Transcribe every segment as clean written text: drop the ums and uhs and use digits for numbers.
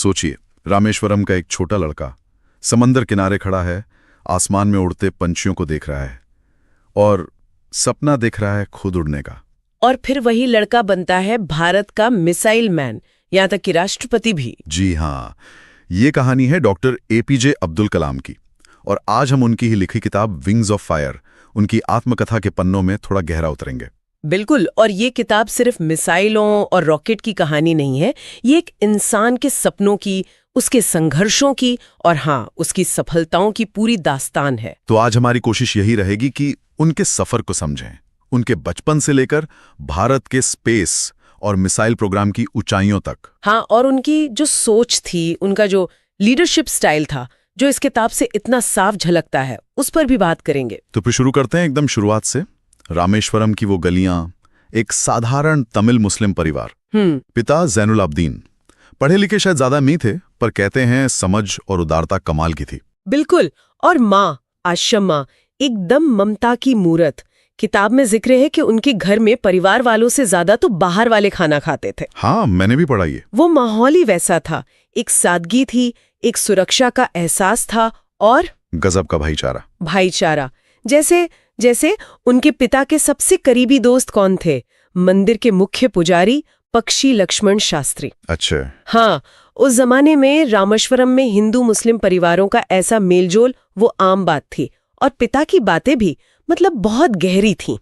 सोचिए, रामेश्वरम का एक छोटा लड़का समंदर किनारे खड़ा है, आसमान में उड़ते पंछियों को देख रहा है और सपना देख रहा है खुद उड़ने का। और फिर वही लड़का बनता है भारत का मिसाइल मैन, यहाँ तक कि राष्ट्रपति भी। जी हाँ, ये कहानी है डॉक्टर एपीजे अब्दुल कलाम की, और आज हम उनकी ही लिखी किताब विंग्स ऑफ फायर, उनकी आत्मकथा के पन्नों में थोड़ा गहरा उतरेंगे। बिल्कुल, और ये किताब सिर्फ मिसाइलों और रॉकेट की कहानी नहीं है, ये एक इंसान के सपनों की, उसके संघर्षों की और हाँ, उसकी सफलताओं की पूरी दास्तान है। तो आज हमारी कोशिश यही रहेगी कि उनके सफर को समझें, उनके बचपन से लेकर भारत के स्पेस और मिसाइल प्रोग्राम की ऊंचाइयों तक। हाँ, और उनकी जो सोच थी, उनका जो लीडरशिप स्टाइल था, जो इस किताब से इतना साफ झलकता है, उस पर भी बात करेंगे। तो फिर शुरू करते हैं एकदम शुरुआत से। रामेश्वरम की वो गलियां, एक साधारण तमिल मुस्लिम परिवार। पिता जैनुल आबदीन पढ़े लिखे शायद ज्यादा नहीं थे, पर कहते हैं समझ और उदारता कमाल की थी। बिल्कुल, और माँ आशम्मा एकदम ममता की मूरत। किताब में जिक्र है कि उनके घर में परिवार वालों से ज्यादा तो बाहर वाले खाना खाते थे। हाँ, मैंने भी पढ़ा ये। वो माहौल ही वैसा था, एक सादगी थी, एक सुरक्षा का एहसास था और गजब का भाईचारा। जैसे उनके पिता के सबसे करीबी दोस्त कौन थे? मंदिर के मुख्य पुजारी पक्षी लक्ष्मण शास्त्री। अच्छा। हाँ, उस जमाने में रामेश्वरम में हिंदू मुस्लिम परिवारों का ऐसा मेलजोल वो आम बात थी, और पिता की बातें भी मतलब बहुत गहरी थीं।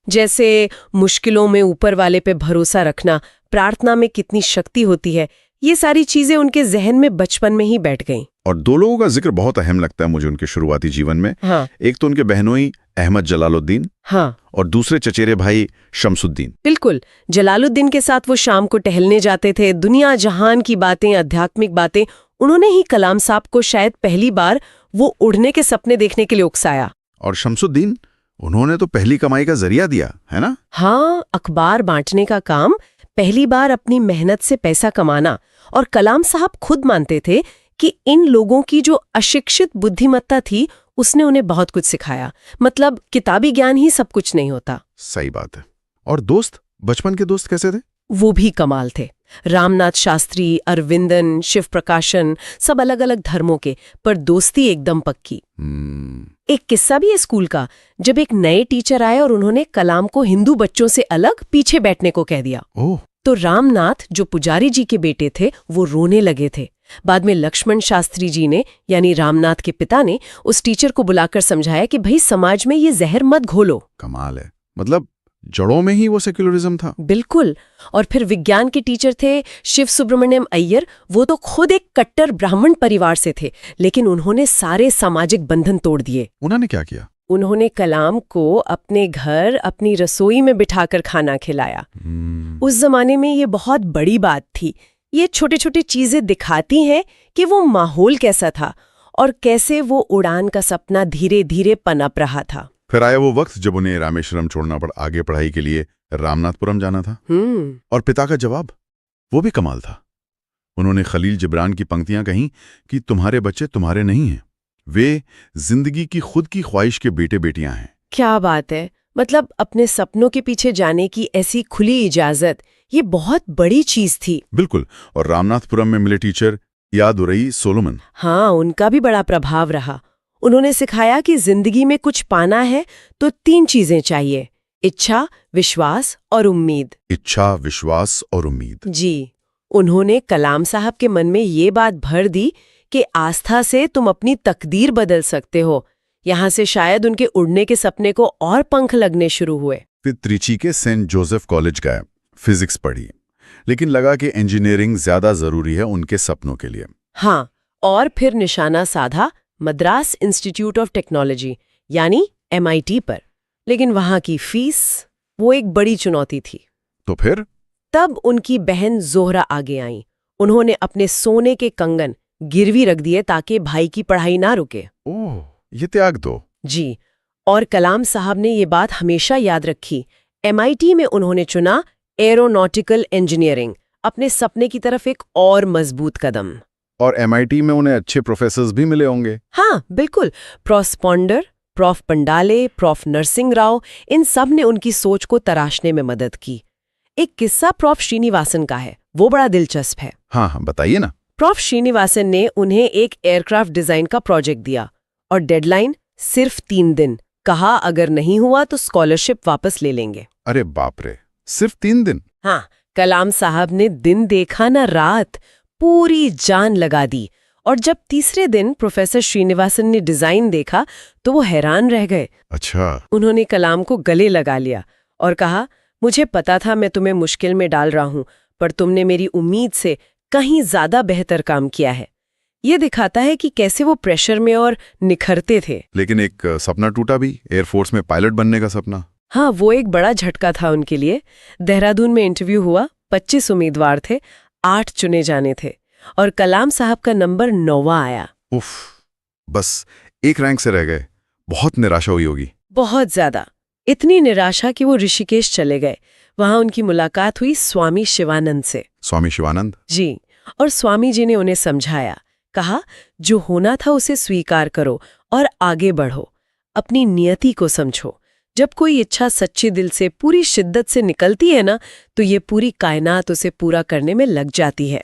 जैसे मुश्किलों में ऊपर वाले पे भरोसा रखना, प्रार्थना में कितनी शक्ति होती है, ये सारी चीजें उनके जहन में बचपन में ही बैठ गईं। और दो लोगों का जिक्र बहुत अहम लगता है मुझे उनके शुरुआती जीवन में। हाँ। एक तो उनके बहनोई अहमद जलालुद्दीन, हाँ, और दूसरे चचेरे भाई शमसुद्दीन। बिल्कुल, जलालुद्दीन के साथ वो शाम को टहलने जाते थे, दुनिया जहान की बातें, आध्यात्मिक बातें। उन्होंने ही कलाम साहब को शायद पहली बार वो उड़ने के सपने देखने के लिए उकसाया। और शमसुद्दीन, उन्होंने तो पहली कमाई का जरिया दिया, है ना? हाँ, अखबार बांटने का काम, पहली बार अपनी मेहनत से पैसा कमाना। और कलाम साहब खुद मानते थे कि इन लोगों की जो अशिक्षित बुद्धिमत्ता थी, उसने उन्हें बहुत कुछ सिखाया। मतलब किताबी ज्ञान ही सब कुछ नहीं होता। सही बात है। और दोस्त, बचपन के दोस्त कैसे थे? वो भी कमाल थे। रामनाथ शास्त्री, अरविंदन, शिव प्रकाशन, सब अलग अलग धर्मों के, पर दोस्ती एकदम पक्की। एक किस्सा भी है स्कूल का, जब एक नए टीचर आए और उन्होंने कलाम को हिंदू बच्चों से अलग पीछे बैठने को कह दिया। तो रामनाथ, जो पुजारी जी के बेटे थे, वो रोने लगे थे। बाद में लक्ष्मण शास्त्री जी ने, यानी रामनाथ के पिता ने, उस टीचर को बुलाकर समझाया कि भाई समाज में ये जहर मत घोलो। कमाल है, मतलब जड़ों में ही वो सेक्युलरिज्म था। बिल्कुल। और फिर विज्ञान के टीचर थे शिव सुब्रमण्यम अय्यर। वो तो खुद एक कट्टर ब्राह्मण परिवार से थे, लेकिन उन्होंने सारे सामाजिक बंधन तोड़ दिए। उन्होंने क्या किया? उन्होंने कलाम को अपने घर, अपनी रसोई में बिठाकर खाना खिलाया। उस जमाने में ये बहुत बड़ी बात थी। ये छोटी छोटी चीजें दिखाती हैं कि वो माहौल कैसा था और कैसे वो उड़ान का सपना धीरे धीरे पनप रहा था। फिर आया वो वक्त जब उन्हें रामेश्वरम छोड़ना पड़ा, आगे पढ़ाई के लिए रामनाथपुरम जाना था। और पिता का जवाब, वो भी कमाल था। उन्होंने खलील जिब्रान की पंक्तियां कहीं कि तुम्हारे बच्चे तुम्हारे नहीं हैं, वे जिंदगी की खुद की ख्वाहिश के बेटे बेटियां हैं। क्या बात है, मतलब अपने सपनों के पीछे जाने की ऐसी खुली इजाजत, ये बहुत बड़ी चीज थी। बिल्कुल। और रामनाथपुरम में मिले टीचर यादुरई सोलोमन, हाँ, उनका भी बड़ा प्रभाव रहा। उन्होंने सिखाया कि जिंदगी में कुछ पाना है तो 3 चीजें चाहिए: इच्छा, विश्वास और उम्मीद। इच्छा, विश्वास और उम्मीद। जी, उन्होंने कलाम साहब के मन में ये बात भर दी कि आस्था से तुम अपनी तकदीर बदल सकते हो। यहाँ से शायद उनके उड़ने के सपने को और पंख लगने शुरू हुए। फिर त्रिची के सेंट जोसेफ कॉलेज गए, फिजिक्स पढ़ी, लेकिन लगा कि इंजीनियरिंग ज्यादा जरूरी है उनके सपनों के लिए। हाँ, और फिर निशाना साधा मद्रास इंस्टीट्यूट ऑफ टेक्नोलॉजी यानी MIT पर, लेकिन वहां की फीस, वो एक बड़ी चुनौती थी। तो फिर तब उनकी बहन जोहरा आगे आई। उन्होंने अपने सोने के कंगन गिरवी रख दिए ताकि भाई की पढ़ाई ना रुके। ओह, ये त्याग दो। जी, और कलाम साहब ने ये बात हमेशा याद रखी। MIT में उन्होंने चुना एरोनॉटिकल इंजीनियरिंग, अपने सपने की तरफ एक और मजबूत कदम। और MIT में उन्हें अच्छे प्रोफेसर्स भी मिले होंगे। हाँ, बिल्कुल। प्रोस्पॉन्डर, प्रोफ पंडाले, प्रोफ नरसिंह राव, इन सब ने उनकी सोच को तराशने में मदद की। एक किस्सा प्रोफ श्रीनिवासन का है, वो बड़ा दिलचस्प है। हाँ, बताइए ना। प्रोफ श्रीनिवासन ने उन्हें एक एयरक्राफ्ट डिजाइन का प्रोजेक्ट दिया और डेडलाइन सिर्फ 3 दिन। कहा अगर नहीं हुआ तो स्कॉलरशिप वापस ले लेंगे। अरे बाप रे, सिर्फ 3 दिन? हाँ, कलाम साहब ने दिन देखा ना रात, पूरी जान लगा दी। और जब तीसरे दिन प्रोफेसर श्रीनिवासन ने डिजाइन देखा तो वो हैरान रह गए। अच्छा। उन्होंने कलाम को गले लगा लिया और कहा, मुझे पता था मैं तुम्हें मुश्किल में डाल रहा हूं, पर तुमने मेरी उम्मीद से कहीं ज्यादा बेहतर काम किया है। ये दिखाता है कि कैसे वो प्रेशर में और निखरते थे। लेकिन एक सपना टूटा भी, एयरफोर्स में पायलट बनने का सपना। हाँ, वो एक बड़ा झटका था उनके लिए। देहरादून में इंटरव्यू हुआ, 25 उम्मीदवार थे, 8 चुने जाने थे और कलाम साहब का नंबर 9वां आया। उफ, बस एक रैंक से रह गए। बहुत निराशा हुई होगी। बहुत ज्यादा, इतनी निराशा कि वो ऋषिकेश चले गए। वहां उनकी मुलाकात हुई स्वामी शिवानंद से। स्वामी शिवानंद? जी। और स्वामी जी ने उन्हें समझाया, कहा जो होना था उसे स्वीकार करो और आगे बढ़ो, अपनी नियति को समझो। जब कोई इच्छा सच्चे दिल से पूरी शिद्दत से निकलती है ना, तो ये पूरी कायनात उसे पूरा करने में लग जाती है।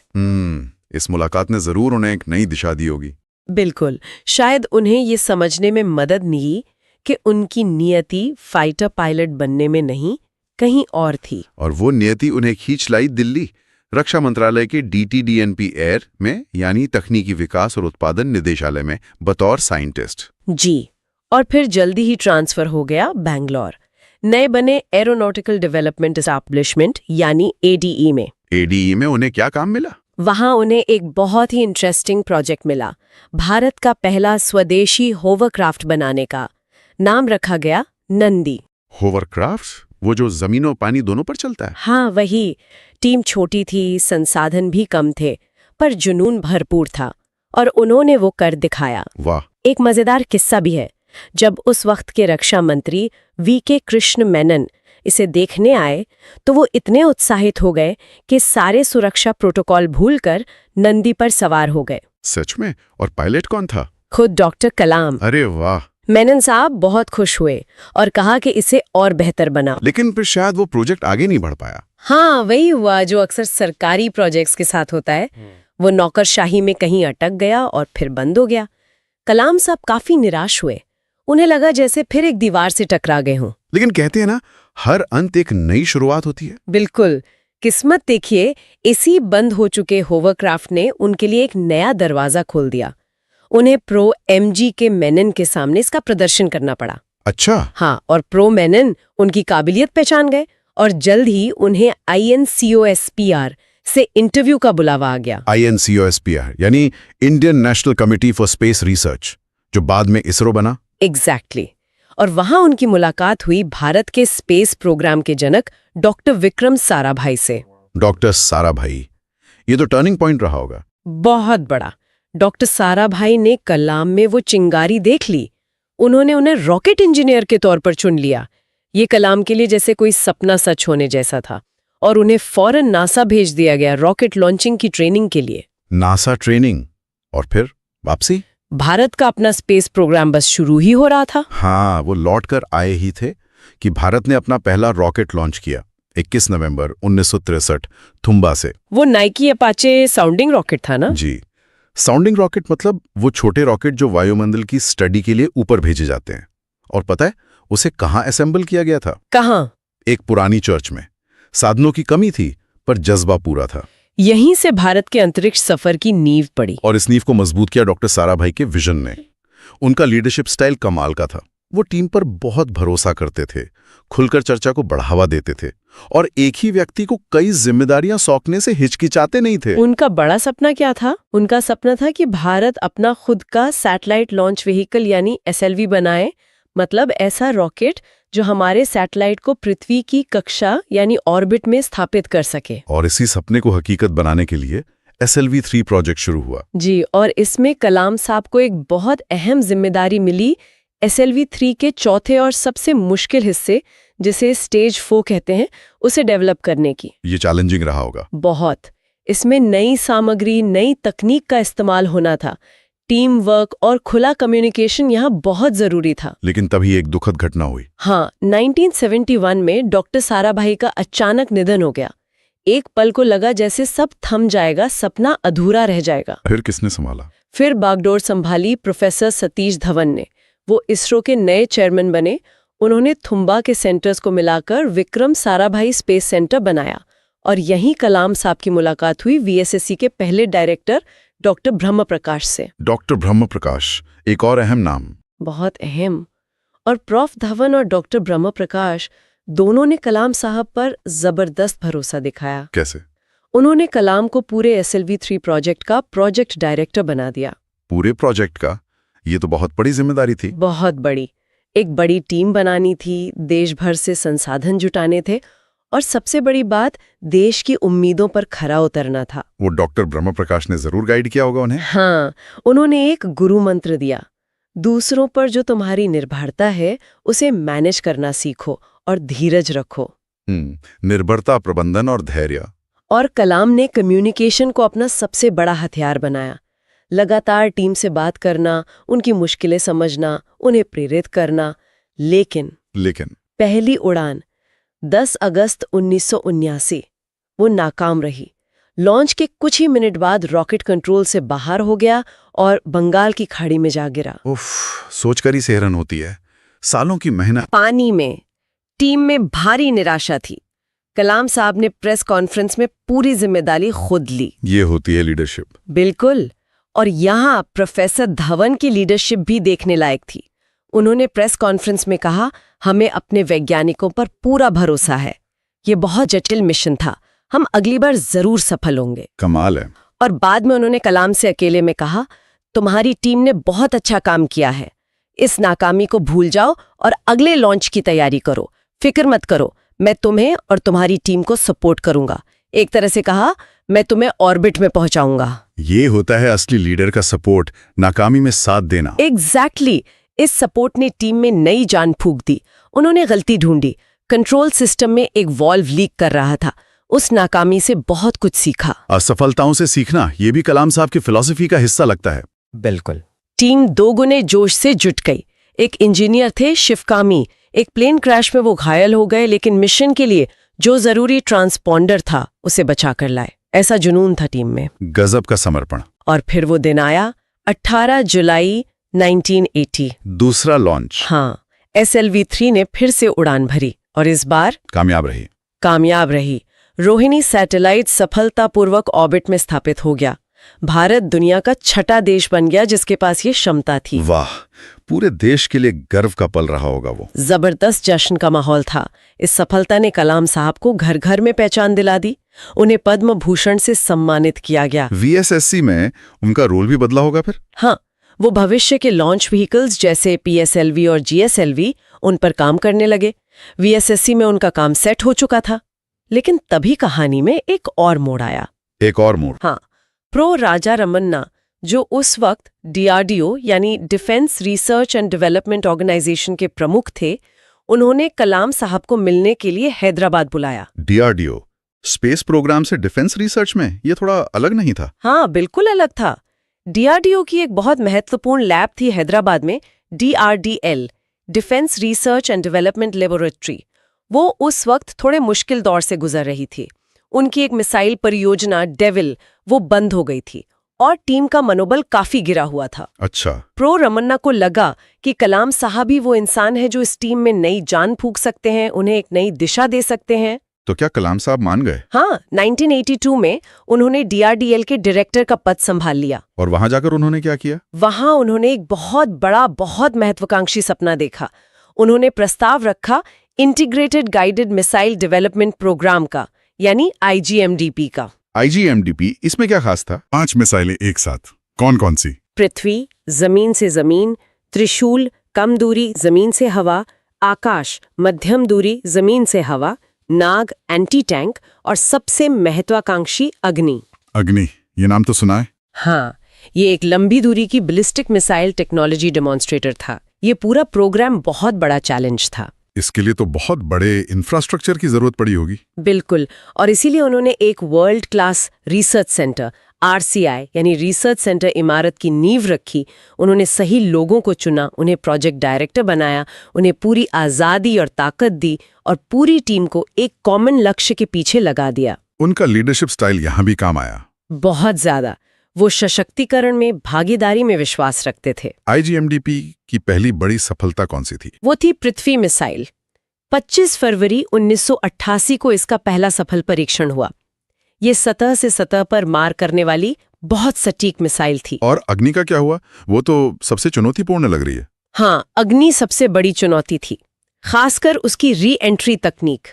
इस मुलाकात ने जरूर उन्हें एक नई दिशा दी होगी। बिल्कुल, शायद उन्हें ये समझने में मदद मिली कि उनकी नियति फाइटर पायलट बनने में नहीं, कहीं और थी। और वो नियति उन्हें खींच लाई दिल्ली, रक्षा मंत्रालय के DTDNP एयर में, यानी तकनीकी विकास और उत्पादन निदेशालय में, बतौर साइंटिस्ट। जी। और फिर जल्दी ही ट्रांसफर हो गया बैंगलोर, नए बने एरोनॉटिकल डेवलपमेंट एस्टैब्लिशमेंट यानी ADE में। ADE में उन्हें क्या काम मिला? वहां उन्हें एक बहुत ही इंटरेस्टिंग प्रोजेक्ट मिला, भारत का पहला स्वदेशी होवरक्राफ्ट बनाने का। नाम रखा गया नंदी। होवरक्राफ्ट? वो जो जमीन और पानी दोनों पर चलता है? हाँ, वही। टीम छोटी थी, संसाधन भी कम थे, पर जुनून भरपूर था और उन्होंने वो कर दिखाया। वाह। एक मजेदार किस्सा भी है। जब उस वक्त के रक्षा मंत्री VK कृष्ण मेनन इसे देखने आए तो वो इतने उत्साहित हो गए कि सारे सुरक्षा प्रोटोकॉल भूलकर नंदी पर सवार हो गए। सच में? और पायलट कौन था? खुद डॉक्टर कलाम। अरे वाह। मेनन साहब बहुत खुश हुए और कहा कि इसे और बेहतर बना। लेकिन फिर शायद वो प्रोजेक्ट आगे नहीं बढ़ पाया। हाँ, वही हुआ जो अक्सर सरकारी प्रोजेक्ट्स के साथ होता है। वो नौकरशाही में कहीं अटक गया और फिर बंद हो गया। कलाम साहब काफी निराश हुए। उन्हें लगा जैसे फिर एक दीवार से टकरा गए हों। लेकिन कहते हैं ना, हर अंत एक नई शुरुआत होती है। बिल्कुल। किस्मत देखिए, इसी बंद हो चुके होवरक्राफ्ट ने उनके लिए एक नया दरवाजा खोल दिया। उन्हें प्रो MG के मेनन के सामने इसका प्रदर्शन करना पड़ा। अच्छा। हाँ, और प्रो मेनन उनकी काबिलियत पहचान गए और जल्द ही उन्हें INCOSPR से इंटरव्यू का बुलावा आ गया। INCOSPR यानी Indian national committee for space research, जो बाद में ISRO बना। एग्जैक्टली। और वहां उनकी मुलाकात हुई भारत के स्पेस प्रोग्राम के जनक डॉक्टर विक्रम साराभाई से। डॉक्टर साराभाई, ये तो टर्निंग पॉइंट रहा होगा। बहुत बड़ा। डॉक्टर साराभाई ने कलाम में वो चिंगारी देख ली। उन्होंने उन्हें रॉकेट इंजीनियर के तौर पर चुन लिया। ये कलाम के लिए जैसे कोई सपना सच होने जैसा था और उन्हें फौरन नासा भेज दिया गया रॉकेट लॉन्चिंग की ट्रेनिंग के लिए। नासा ट्रेनिंग और फिर वापसी? भारत का अपना स्पेस प्रोग्राम बस शुरू ही हो रहा था। हाँ, वो लौट कर आए ही थे कि भारत ने अपना पहला रॉकेट लॉन्च किया 21 नवंबर 1963 थुम्बा से। वो नाइकी अपाचे साउंडिंग रॉकेट था ना? जी। साउंडिंग रॉकेट मतलब वो छोटे रॉकेट जो वायुमंडल की स्टडी के लिए ऊपर भेजे जाते हैं। और पता है उसे कहाँ असेंबल किया गया था? कहाँ? एक पुरानी चर्च में। साधनों की कमी थी पर जज्बा पूरा था। यहीं से भारत के अंतरिक्ष सफर की नींव पड़ी। और इस नींव को मजबूत किया डॉक्टर साराभाई के विजन ने। उनका लीडरशिप स्टाइल कमाल का था। वो टीम पर बहुत भरोसा करते थे, खुलकर चर्चा को बढ़ावा देते थे और एक ही व्यक्ति को कई जिम्मेदारियां सौंपने से हिचकिचाते नहीं थे। उनका बड़ा सपना क्या था? उनका सपना था कि भारत अपना खुद का सैटेलाइट लॉन्च व्हीकल यानी SLV बनाए। मतलब ऐसा रॉकेट जो हमारे सैटेलाइट को पृथ्वी की कक्षा यानी ऑर्बिट में स्थापित कर सके। और इसी सपने को हकीकत बनाने के लिए SLV-3 प्रोजेक्ट शुरू हुआ। जी, और इसमें कलाम साहब को एक बहुत अहम जिम्मेदारी मिली, SLV-3 के चौथे और सबसे मुश्किल हिस्से, जिसे स्टेज 4 कहते हैं, उसे डेवलप करने की। ये चैलेंजिंग रहा होगा। बहुत। इसमें नई सामग्री, नई तकनीक का इस्तेमाल होना था। टीम वर्क और खुला कम्युनिकेशन यहाँ बहुत जरूरी था। लेकिन तभी एक दुखद घटना हुई। हाँ, 1971 में डॉक्टर साराभाई का अचानक निधन हो गया। एक पल को लगा जैसे सब थम जाएगा, सपना अधूरा रह जाएगा। फिर किसने संभाला? फिर बागडोर संभाली प्रोफेसर सतीश धवन ने। वो इसरो के नए चेयरमैन बने। उन्होंने थुम्बा के सेंटर्स को मिलाकर विक्रम साराभाई स्पेस सेंटर बनाया और यहीं कलाम साहब की मुलाकात हुई वीएसएससी के पहले डायरेक्टर डॉक्टर ब्रह्म प्रकाश से। डॉक्टर ब्रह्म प्रकाश, एक और अहम नाम। बहुत अहम। और प्रोफ धवन और डॉक्टर ब्रह्म प्रकाश दोनों ने कलाम साहब पर जबरदस्त भरोसा दिखाया। कैसे? उन्होंने कलाम को पूरे SLV-3 प्रोजेक्ट का प्रोजेक्ट डायरेक्टर बना दिया। पूरे प्रोजेक्ट का? ये तो बहुत बड़ी जिम्मेदारी थी। बहुत बड़ी। एक बड़ी टीम बनानी थी, देश भर से संसाधन जुटाने थे और सबसे बड़ी बात, देश की उम्मीदों पर खरा उतरना था। वो डॉक्टर ब्रह्म प्रकाश ने जरूर गाइड किया होगा उन्हें। हाँ, उन्होंने एक गुरु मंत्र दिया, दूसरों पर जो तुम्हारी निर्भरता है उसे मैनेज करना सीखो और धीरज रखो। निर्भरता, प्रबंधन और धैर्य। और कलाम ने कम्युनिकेशन को अपना सबसे बड़ा हथियार बनाया। लगातार टीम से बात करना, उनकी मुश्किलें समझना, उन्हें प्रेरित करना। लेकिन पहली उड़ान 10 अगस्त 1979 वो नाकाम रही। लॉन्च के कुछ ही मिनट बाद रॉकेट कंट्रोल से बाहर हो गया और बंगाल की खाड़ी में जा गिरा। उफ, सोचकर ही सिहरन होती है। सालों की मेहनत पानी में। टीम में भारी निराशा थी। कलाम साहब ने प्रेस कॉन्फ्रेंस में पूरी जिम्मेदारी खुद ली। ये होती है लीडरशिप। बिल्कुल। और यहाँ प्रोफेसर धवन की लीडरशिप भी देखने लायक थी। उन्होंने प्रेस कॉन्फ्रेंस में कहा, हमें अपने वैज्ञानिकों पर पूरा भरोसा है। ये बहुत जटिल मिशन था, हम अगली बार जरूर सफल होंगे। कमाल है। और बाद में उन्होंने कलाम से अकेले में कहा, तुम्हारी टीम ने बहुत अच्छा काम किया है। इस नाकामी को भूल जाओ और अगले लॉन्च की तैयारी करो। फिक्र मत करो, मैं तुम्हें और तुम्हारी टीम को सपोर्ट करूंगा। एक तरह से कहा, मैं तुम्हें ऑर्बिट में पहुंचाऊंगा। ये होता है असली लीडर का सपोर्ट, नाकामी में साथ देना। एग्जैक्टली। इस सपोर्ट ने टीम में नई जान फूंक दी। उन्होंने गलती ढूंढी। कंट्रोल सिस्टम में एक वॉल्व लीक कर रहा था। उस नाकामी से बहुत कुछ सीखा। असफलताओं से सीखना, ये भी कलाम साहब की फिलॉसफी का हिस्सा लगता है। बिल्कुल। टीम दोगुने जोश से जुट गई। एक इंजीनियर थे शिवकामी, एक प्लेन क्रैश में वो घायल हो गए, लेकिन मिशन के लिए जो जरूरी ट्रांसपॉन्डर था उसे बचाकर लाए। ऐसा जुनून था टीम में। गजब का समर्पण। और फिर वो दिन आया, 18 जुलाई 1980। दूसरा लॉन्च। हाँ, SLV-3 ने फिर से उड़ान भरी और इस बार कामयाब रही। रोहिणी सैटेलाइट सफलतापूर्वक ऑर्बिट में स्थापित हो गया। भारत दुनिया का छठा देश बन गया जिसके पास ये क्षमता थी। वाह, पूरे देश के लिए गर्व का पल रहा होगा वो। जबरदस्त जश्न का माहौल था। इस सफलता ने कलाम साहब को घर घर में पहचान दिला दी। उन्हें पद्म भूषण से सम्मानित किया गया। VSSC में उनका रोल भी बदला होगा फिर? हाँ, वो भविष्य के लॉन्च व्हीकल्स जैसे PSLV और GSLV उन पर काम करने लगे। VSSC में उनका काम सेट हो चुका था। लेकिन तभी कहानी में एक और मोड़ आया। एक और मोड़? हाँ, प्रो राजा रमन्ना, जो उस वक्त DRDO यानी defence research and development organisation के प्रमुख थे, उन्होंने कलाम साहब को मिलने के लिए हैदराबाद बुलाया। DRDO स्पेस प्रोग्राम से डिफेंस रिसर्च में, ये थोड़ा अलग नहीं था? हाँ, बिल्कुल अलग था। DRDO की एक बहुत महत्वपूर्ण लैब थी हैदराबाद में, DRDL, defence research and development laboratory. वो उस वक्त थोड़े मुश्किल दौर से गुजर रही थी। उनकी एक मिसाइल परियोजना डेविल वो बंद हो गई थी और टीम का मनोबल काफी गिरा हुआ था। अच्छा। प्रो रमन्ना को लगा कि कलाम साहब ही वो इंसान है जो इस टीम में नई जान फूंक सकते हैं, उन्हें एक नई दिशा दे सकते हैं। तो क्या कलाम साहब मान गए? हाँ, 1982 में उन्होंने DRDL के डायरेक्टर का पद संभाल लिया। और वहां जाकर उन्होंने क्या किया? वहां उन्होंने एक बहुत बड़ा, बहुत महत्वाकांक्षी सपना देखा। उन्होंने प्रस्ताव रखा integrated guided missile development programme का, यानी IGMDP का। IGMDP, इसमें क्या खास था? 5 मिसाइलें एक साथ। कौन कौन सी? पृथ्वी, जमीन से जमीन, त्रिशूल कम दूरी जमीन से हवा, आकाश मध्यम दूरी जमीन से हवा, नाग एंटी टैंक और सबसे महत्वाकांक्षी अग्नि। अग्नि, ये नाम तो सुना है। हाँ, ये एक लंबी दूरी की बैलिस्टिक मिसाइल टेक्नोलॉजी डेमोन्स्ट्रेटर था। ये पूरा प्रोग्राम बहुत बड़ा चैलेंज था। इसके लिए तो बहुत बड़े इंफ्रास्ट्रक्चर की जरूरत पड़ी होगी। बिल्कुल, और इसीलिए उन्होंने एक world class research centre RCI यानी रिसर्च सेंटर इमारत की नींव रखी। उन्होंने सही लोगों को चुना, उन्हें प्रोजेक्ट डायरेक्टर बनाया, उन्हें पूरी आज़ादी और ताकत दी और पूरी टीम को एक कॉमन लक्ष्य के पीछे लगा दिया। उनका लीडरशिप स्टाइल यहाँ भी काम आया। बहुत ज्यादा। वो सशक्तिकरण में, भागीदारी में विश्वास रखते थे। IGMDP की पहली बड़ी सफलता कौन सी थी? वो थी पृथ्वी मिसाइल। 25 फरवरी 1988 को इसका पहला सफल परीक्षण हुआ। ये सतह से सतह पर मार करने वाली बहुत सटीक मिसाइल थी। और अग्नि का क्या हुआ? वो तो सबसे चुनौतीपूर्ण लग रही है। हाँ, अग्नि सबसे बड़ी चुनौती थी, खासकर उसकी री एंट्री तकनीक।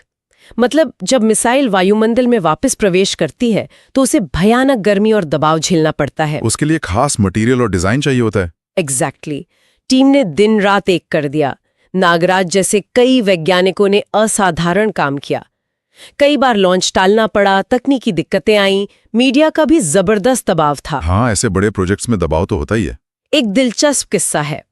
मतलब जब मिसाइल वायुमंडल में वापस प्रवेश करती है तो उसे भयानक गर्मी और दबाव झेलना पड़ता है। उसके लिए खास मटेरियल और डिजाइन चाहिए होता है। एग्जैक्टली। टीम ने दिन रात एक कर दिया। नागराज जैसे कई वैज्ञानिकों ने असाधारण काम किया। कई बार लॉन्च टालना पड़ा, तकनीकी दिक्कतें आईं, मीडिया का भी जबरदस्त दबाव था। हाँ, ऐसे बड़े प्रोजेक्ट्स में दबाव तो होता ही है। एक दिलचस्प किस्सा है।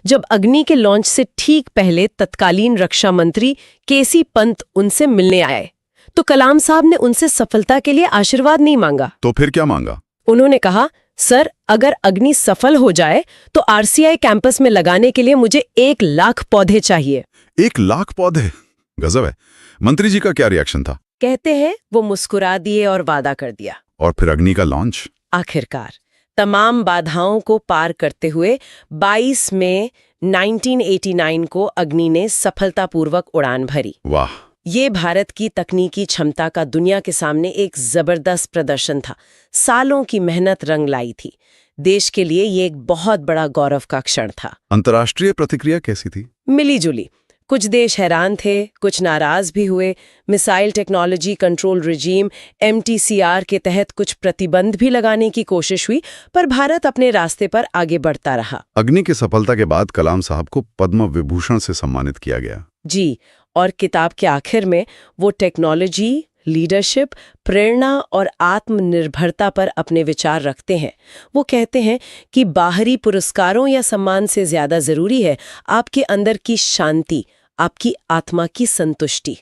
जब अग्नि के लॉन्च से ठीक पहले तत्कालीन रक्षा मंत्री केसी पंत उनसे मिलने आए तो कलाम साहब ने उनसे सफलता के लिए आशीर्वाद नहीं मांगा। तो फिर क्या मांगा? उन्होंने कहा, सर, अगर अग्नि सफल हो जाए तो RCI कैंपस में लगाने के लिए मुझे 1 लाख पौधे चाहिए। 1 लाख पौधे? गजब है। मंत्री जी का क्या रिएक्शन था? कहते हैं वो मुस्कुरा दिए और वादा कर दिया। और फिर अग्नि का लॉन्च? आखिरकार तमाम बाधाओं को पार करते हुए 22 मई 1989 को अग्नि ने सफलतापूर्वक उड़ान भरी। वाह! ये भारत की तकनीकी क्षमता का दुनिया के सामने एक जबरदस्त प्रदर्शन था। सालों की मेहनत रंग लाई थी। देश के लिए ये एक बहुत बड़ा गौरव का क्षण था। अंतर्राष्ट्रीय प्रतिक्रिया कैसी थी? मिली जुली। कुछ देश हैरान थे, कुछ नाराज भी हुए। Missile technology control regime MTCR के तहत कुछ प्रतिबंध भी लगाने की कोशिश हुई, पर भारत अपने रास्ते पर आगे बढ़ता रहा। अग्नि की सफलता के बाद कलाम साहब को पद्म विभूषण से सम्मानित किया गया। जी, और किताब के आखिर में वो टेक्नोलॉजी, लीडरशिप, प्रेरणा और आत्मनिर्भरता पर अपने विचार रखते हैं। वो कहते हैं कि बाहरी पुरस्कारों या सम्मान से ज्यादा जरूरी है आपके अंदर की शांति, आपकी आत्मा की संतुष्टि।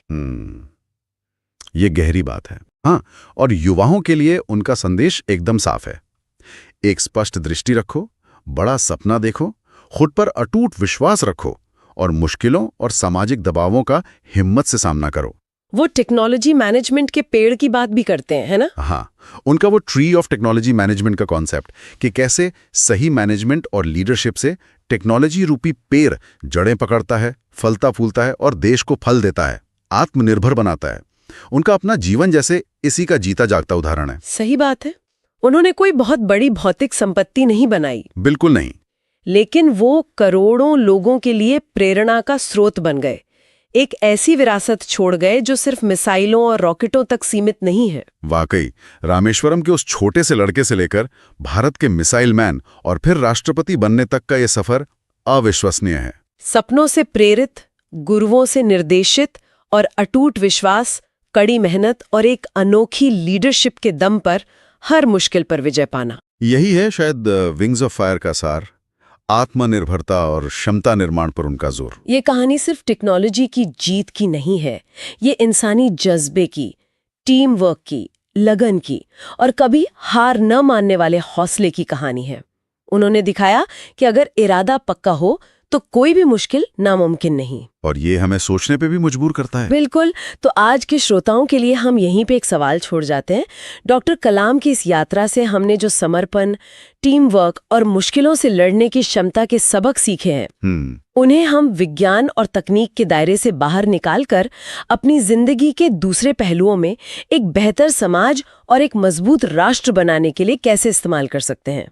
ये गहरी बात है। हाँ, और युवाओं के लिए उनका संदेश एकदम साफ है। एक स्पष्ट दृष्टि रखो, बड़ा सपना देखो, खुद पर अटूट विश्वास रखो और मुश्किलों और सामाजिक दबावों का हिम्मत से सामना करो। वो टेक्नोलॉजी मैनेजमेंट के पेड़ की बात भी करते हैं, है ना? हाँ, उनका वो ट्री ऑफ टेक्नोलॉजी मैनेजमेंट का कॉन्सेप्ट कि कैसे सही मैनेजमेंट और लीडरशिप से टेक्नोलॉजी रूपी पेड़ जड़ें पकड़ता है, फलता फूलता है और देश को फल देता है, आत्मनिर्भर बनाता है। उनका अपना जीवन जैसे इसी का जीता जागता उदाहरण है। सही बात है। उन्होंने कोई बहुत बड़ी भौतिक संपत्ति नहीं बनाई, बिल्कुल नहीं, लेकिन वो करोड़ों लोगों के लिए प्रेरणा का स्रोत बन गए। एक ऐसी विरासत छोड़ गए जो सिर्फ मिसाइलों और रॉकेटों तक सीमित नहीं है। वाकई रामेश्वरम के उस छोटे से लड़के से लेकर भारत के मिसाइल मैन और फिर राष्ट्रपति बनने तक का ये सफर अविश्वसनीय है। सपनों से प्रेरित, गुरुओं से निर्देशित और अटूट विश्वास, कड़ी मेहनत और एक अनोखी लीडरशिप के दम पर हर मुश्किल पर विजय पाना। यही है शायद विंग्स ऑफ फायर का सार, आत्मनिर्भरता और क्षमता निर्माण पर उनका जोर। ये कहानी सिर्फ टेक्नोलॉजी की जीत की नहीं है, ये इंसानी जज्बे की, टीम वर्क की, लगन की और कभी हार न मानने वाले हौसले की कहानी है। उन्होंने दिखाया कि अगर इरादा पक्का हो तो कोई भी मुश्किल नामुमकिन नहीं। और ये हमें सोचने पे भी मजबूर करता है। बिल्कुल। तो आज के श्रोताओं के लिए हम यहीं पे एक सवाल छोड़ जाते हैं। डॉक्टर कलाम की इस यात्रा से हमने जो समर्पण, टीम वर्क और मुश्किलों से लड़ने की क्षमता के सबक सीखे हैं, उन्हें हम विज्ञान और तकनीक के दायरे से बाहर निकालकर अपनी जिंदगी के दूसरे पहलुओं में एक बेहतर समाज और एक मजबूत राष्ट्र बनाने के लिए कैसे इस्तेमाल कर सकते हैं।